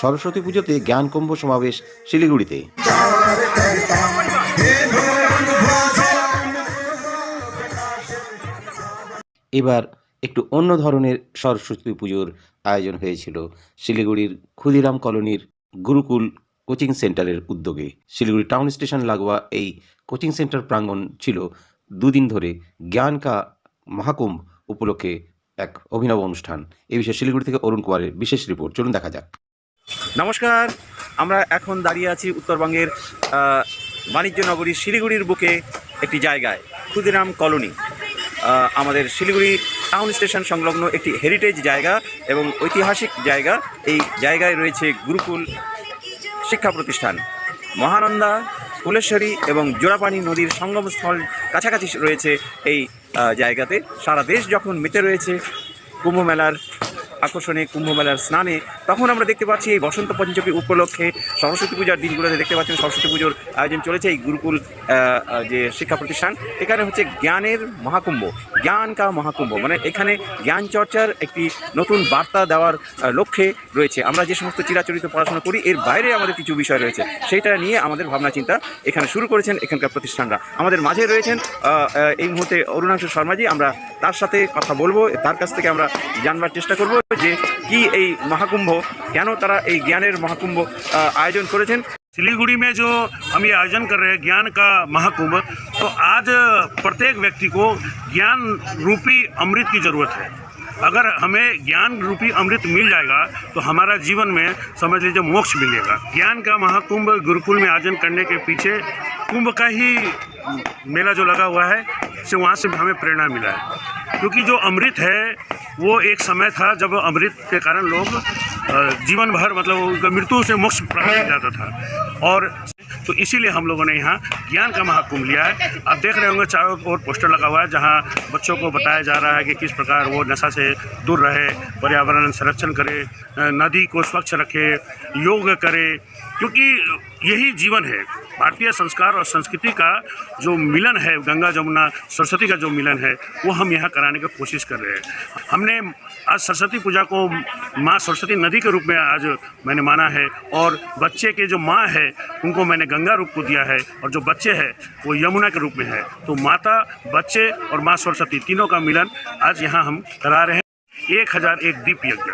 সরস্বতী পুজোতে জ্ঞানকুম্ভ সমাবেশ শিলিগুড়িতে। এবার একটু অন্য ধরনের সরস্বতী পুজোর আয়োজন হয়েছিল শিলিগুড়ির ক্ষুদিরাম কলোনির গুরুকুল কোচিং সেন্টারের উদ্যোগে। শিলিগুড়ি টাউন স্টেশন লাগোয়া এই কোচিং সেন্টার প্রাঙ্গণ ছিল দুদিন ধরে জ্ঞান কা মহাকুম্ভ উপলক্ষে এক অভিনব অনুষ্ঠান। এই বিষয়ে শিলিগুড়ি থেকে অরুণ কুমারের বিশেষ রিপোর্ট, চলুন দেখা যাক। নমস্কার, আমরা এখন দাঁড়িয়ে আছি উত্তরবঙ্গের বাণিজ্য নগরী শিলিগুড়ির বুকে একটি জায়গায়, ক্ষুদিরাম কলোনি। আমাদের শিলিগুড়ি টাউন স্টেশন সংলগ্ন একটি হেরিটেজ জায়গা এবং ঐতিহাসিক জায়গা। এই জায়গায় রয়েছে গুরুকুল শিক্ষা প্রতিষ্ঠান। মহানন্দা, ফুলেশ্বরী এবং জোড়াপানি নদীর সঙ্গমস্থল কাছাকাছি রয়েছে এই জায়গাতে। সারা দেশ যখন মেতে রয়েছে কুম্ভমেলার আকর্ষণে, কুম্ভমেলার স্নানে, তখন আমরা দেখতে পাচ্ছি এই বসন্ত পঞ্চমী উপলক্ষে সরস্বতী পূজার দিনগুলোতে দেখতে পাচ্ছেন সরস্বতী পুজোর আয়োজন চলেছে এই গুরুকুল যে শিক্ষা প্রতিষ্ঠান। এখানে হচ্ছে জ্ঞানের মহাকুম্ভ, জ্ঞান কা মহাকুম্ভ, মানে এখানে জ্ঞান চর্চার একটি নতুন বার্তা দেওয়ার লক্ষ্যে রয়েছে। আমরা যে সমস্ত চিরাচরিত পড়াশোনা করি এর বাইরে আমাদের কিছু বিষয় রয়েছে, সেইটা নিয়ে আমাদের ভাবনা চিন্তা এখানে শুরু করেছেন এখানকার প্রতিষ্ঠানরা। আমাদের মাঝে রয়েছেন এই মুহূর্তে অরুণাংশু শর্মাজি। আমরা তার সাথে কথা বলবো, তার কাছ থেকে আমরা জানবার চেষ্টা করব যে কি এই মহাকুंभ, কেন তারা এই জ্ঞানের মহাকুंभ आयोजन করেছেন। सिलीगुड़ी में जो हम ये आयोजन कर रहे हैं ज्ञान का महाकुंभ, तो आज प्रत्येक व्यक्ति को ज्ञान रूपी अमृत की ज़रूरत है। अगर हमें ज्ञान रूपी अमृत मिल जाएगा तो हमारा जीवन में समझ लीजिए मोक्ष मिलेगा। ज्ञान का महाकुंभ गुरुकुल में आयोजन करने के पीछे कुंभ का ही मेला जो लगा हुआ है, से वहाँ से हमें प्रेरणा मिला है। क्योंकि जो अमृत है वो एक समय था जब अमृत के कारण लोग जीवन भर मतलब मृत्यु से मोक्ष प्राप्त हो जाता था, और तो इसीलिए हम लोगों ने यहाँ ज्ञान का महाकुंभ लिया है। आप देख रहे होंगे चारों ओर पोस्टर लगा हुआ है जहाँ बच्चों को बताया जा रहा है कि किस प्रकार वो नशा से दूर रहे, पर्यावरण संरक्षण करे, नदी को स्वच्छ रखे, योग करे, क्योंकि यही जीवन है। भारतीय संस्कार और संस्कृति का जो मिलन है, गंगा जमुना सरस्वती का जो मिलन है, वो हम यहाँ कराने की कोशिश कर रहे हैं। हमने आज सरस्वती पूजा को माँ सरस्वती नदी के रूप में आज मैंने माना है, और बच्चे के जो माँ है उनको मैंने गंगा रूप को दिया है, और जो बच्चे हैं वो यमुना के रूप में है। तो माता, बच्चे और माँ सरस्वती तीनों का मिलन आज यहाँ हम करा रहे हैं। 1001 दीप यज्ञ,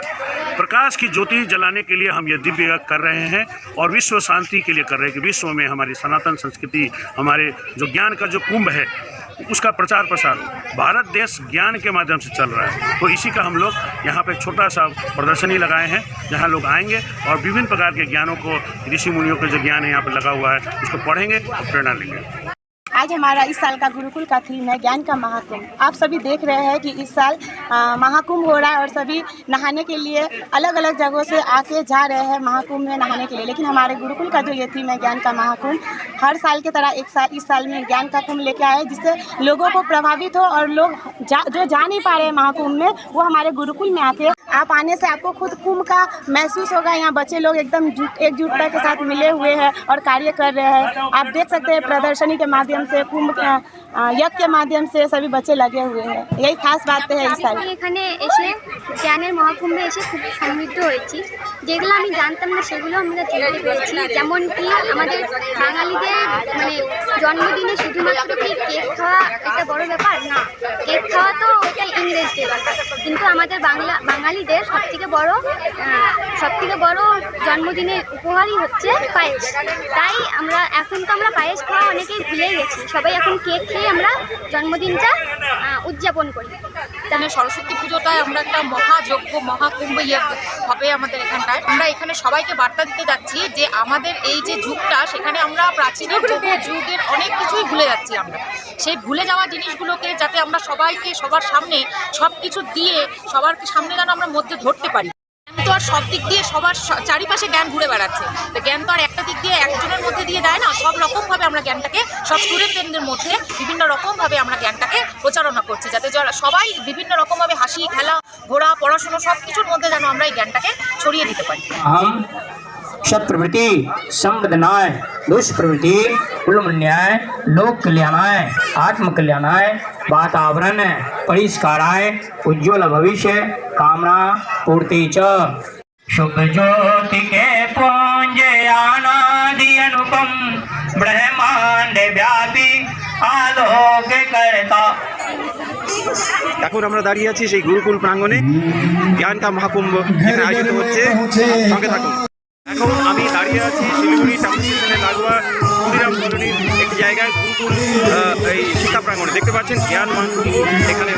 प्रकाश की ज्योति जलाने के लिए हम ये दिव्य यज्ञ कर रहे हैं, और विश्व शांति के लिए कर रहे हैं कि विश्व में हमारी सनातन संस्कृति, हमारे जो ज्ञान का जो कुंभ है उसका प्रचार प्रसार हो। भारत देश ज्ञान के माध्यम से चल रहा है, तो इसी का हम लोग यहाँ पे एक छोटा सा प्रदर्शनी लगाए हैं जहाँ लोग आएंगे और विभिन्न प्रकार के ज्ञानों को, ऋषि मुनियों का जो ज्ञान है यहाँ पे लगा हुआ है उसको पढ़ेंगे और प्रेरणा लेंगे। आज हमारा इस साल का गुरुकुल का थीम है ज्ञान का महाकुंभ। आप सभी देख रहे हैं कि इस साल महाकुंभ हो रहा है और सभी नहाने के लिए अलग अलग जगहों से आके जा रहे हैं महाकुंभ में नहाने के लिए। लेकिन हमारे गुरुकुल का जो ये थीम है ज्ञान का महाकुंभ, हर साल की तरह इस साल में ज्ञान का कुंभ लेके आए, जिससे लोगों को प्रभावित हो और लोग जो जा नहीं पा रहे हैं महाकुंभ में, वो हमारे गुरुकुल में आके, आप आने से आपको खुद कुंभ का महसूस होगा। यहाँ बच्चे लोग एकदम एकजुटता के साथ मिले हुए हैं और कार्य कर रहे हैं। आप देख सकते हैं प्रदर्शनी के माध्यम से, कुंभ यज्ञ के माध्यम से सभी बच्चे लगे हुए हैं। यही खास बात है इस साल। এখানে এসে জ্ঞানের মহাকুম্ভে এসে খুব সমৃদ্ধ হয়েছি। যেগুলো আমি জানতাম না সেগুলো আমরা জানতে পেরেছি। যেমন কি আমাদের বাঙালিদের মানে জন্মদিনে শুধুমাত্র কি কেক খাওয়া একটা বড় ব্যাপার না, কেক খাওয়া তো ওটা ইংরেজদের ব্যাপার, কিন্তু আমাদের বাঙালিদের সবথেকে বড় জন্মদিনের উপহারই হচ্ছে পায়েস। তাই এখন তো আমরা পায়েস খাওয়া অনেকেই ভুলেই গেছি, সবাই এখন কেক খেয়ে আমরা জন্মদিনটা উদযাপন করি। তাহলে সরস্বতী পুজোটায় আমরা একটা মহাযজ্ঞ মহাকুম্ভ হবে আমাদের এখানটায়। আমরা এখানে সবাইকে বার্তা দিতে যাচ্ছি যে আমাদের এই যে যুগটা, সেখানে আমরা প্রাচীনের বহু যুগের অনেক কিছুই ভুলে যাচ্ছি। আমরা সেই ভুলে যাওয়া জিনিসগুলোকে যাতে আমরা সবাইকে সবার সামনে সব কিছু দিয়ে সবার সামনে যেন আমরা মধ্যে ধরতে পারি। জ্ঞান তো আর সব দিক দিয়ে সবার চারিপাশে জ্ঞান ঘুরে বেড়াচ্ছে, তো জ্ঞান তো আর একটা দিক দিয়ে একজনের মধ্যে দিয়ে দেয় না। সব রকমভাবে আমরা জ্ঞানটাকে সব স্টুডেন্টদের মধ্যে বিভিন্ন রকমভাবে আমরা জ্ঞানটাকে প্রচারণা করছি, যাতে সবাই বিভিন্ন রকমভাবে হাসি, খেলা, ঘোরা, পড়াশুনো সব কিছুর মধ্যে যেন আমরা এই জ্ঞানটাকে ছড়িয়ে দিতে পারি। शत्रुवृत्ति संवदनाय दुष्प्रवृत्ति कुलमन्याय लोक कल्याणाय आत्म कल्याणाय वातावरण परिष्काराय उज्ज्वल भविष्य कामना पूर्ति च शुभ ज्योति के पुंज आनादि अनुपम ब्रह्मांड व्यापी आलोक करता। এখন আমরা দাঁড়িয়ে আছি সেই গুরুকুল প্রাঙ্গণে, জ্ঞান কা মহাকুম্ভ এখানে আয়োজিত হচ্ছে। সঙ্গে থাকুন। এখন আমি দাঁড়িয়ে আছি শিলিগুড়ি টাউন স্টেশনে লাগোয়া ক্ষুদিরাম কলোনির একটি জায়গায়, গুরুকুল এই শিক্ষা প্রাঙ্গণে। দেখতে পাচ্ছেন জ্ঞান মহাকুম্ভ এখানে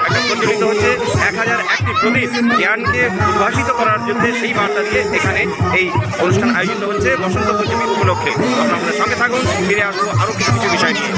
একটা প্রচলিত হচ্ছে। 1001টি প্রদীপ জ্ঞানকে উদ্ভাসিত করার জন্য সেই বার্তা দিয়ে এখানে এই অনুষ্ঠান আয়োজিত হচ্ছে বসন্ত পঞ্চমী উপলক্ষে। আপনারা আমাদের সঙ্গে থাকুন, ফিরে আসবো আরও কিছু কিছু বিষয় নিয়ে।